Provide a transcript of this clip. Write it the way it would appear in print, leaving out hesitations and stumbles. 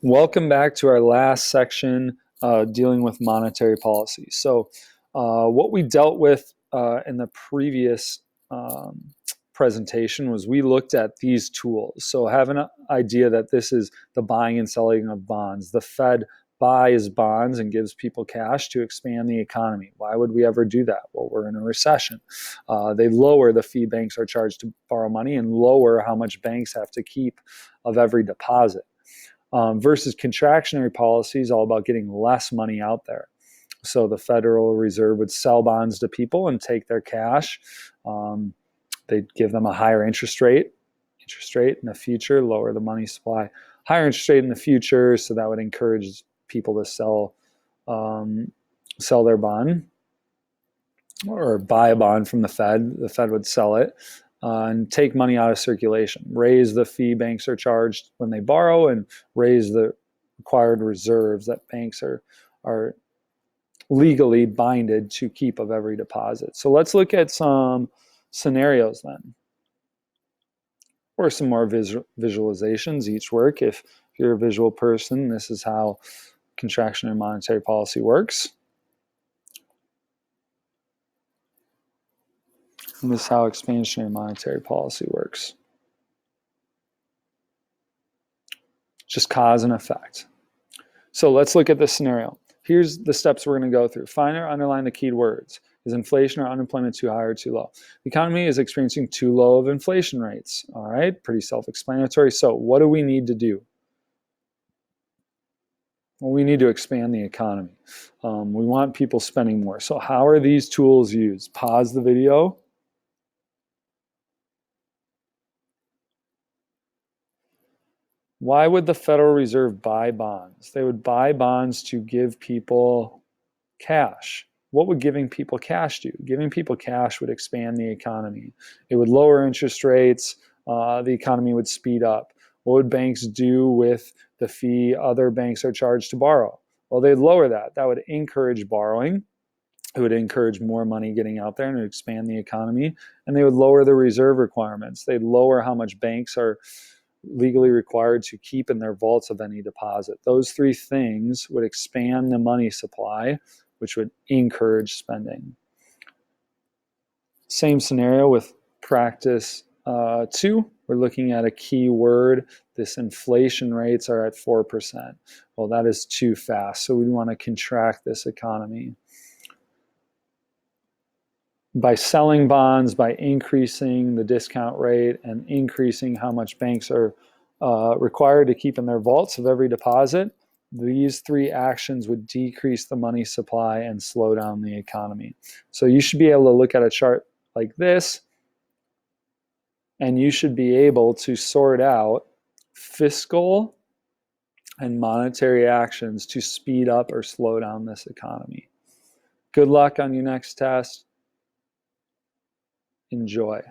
Welcome back to our last section dealing with monetary policy. So, what we dealt with in the previous presentation was we looked at these tools. So, have an idea that this is the buying and selling of bonds. The Fed buys bonds and gives people cash to expand the economy. Why would we ever do that? Well, we're in a recession. They lower the fee banks are charged to borrow money and lower how much banks have to keep of every deposit. Versus contractionary policies, all about getting less money out there. So the Federal Reserve would sell bonds to people and take their cash. They'd give them a higher interest rate in the future, lower the money supply. Higher interest rate in the future, so that would encourage people to sell their bond or buy a bond from the Fed. The Fed would sell it and take money out of circulation, raise the fee banks are charged when they borrow, and raise the required reserves that banks are legally binded to keep of every deposit. So let's look at some scenarios then, or some more visualizations. Each work. If you're a visual person, this is how contractionary monetary policy works. And this is how expansionary monetary policy works. Just cause and effect. So let's look at this scenario. Here's the steps we're going to go through. Find or underline the key words. Is inflation or unemployment too high or too low? The economy is experiencing too low of inflation rates. All right, pretty self-explanatory. So what do we need to do? Well, we need to expand the economy. We want people spending more. So how are these tools used? Pause the video. Why would the Federal Reserve buy bonds? They would buy bonds to give people cash. What would giving people cash do? Giving people cash would expand the economy. It would lower interest rates. The economy would speed up. What would banks do with the fee other banks are charged to borrow? Well, they'd lower that. That would encourage borrowing. It would encourage more money getting out there and expand the economy. And they would lower the reserve requirements. They'd lower how much banks are legally required to keep in their vaults of any deposit. Those three things would expand the money supply, which would encourage spending. Same scenario with practice 2. We're looking at a key word. This inflation rates are at 4%. Well, that is too fast, so we want to contract this economy. By selling bonds, by increasing the discount rate and increasing how much banks are required to keep in their vaults of every deposit, these three actions would decrease the money supply and slow down the economy. So you should be able to look at a chart like this, and you should be able to sort out fiscal and monetary actions to speed up or slow down this economy. Good luck on your next test. Enjoy.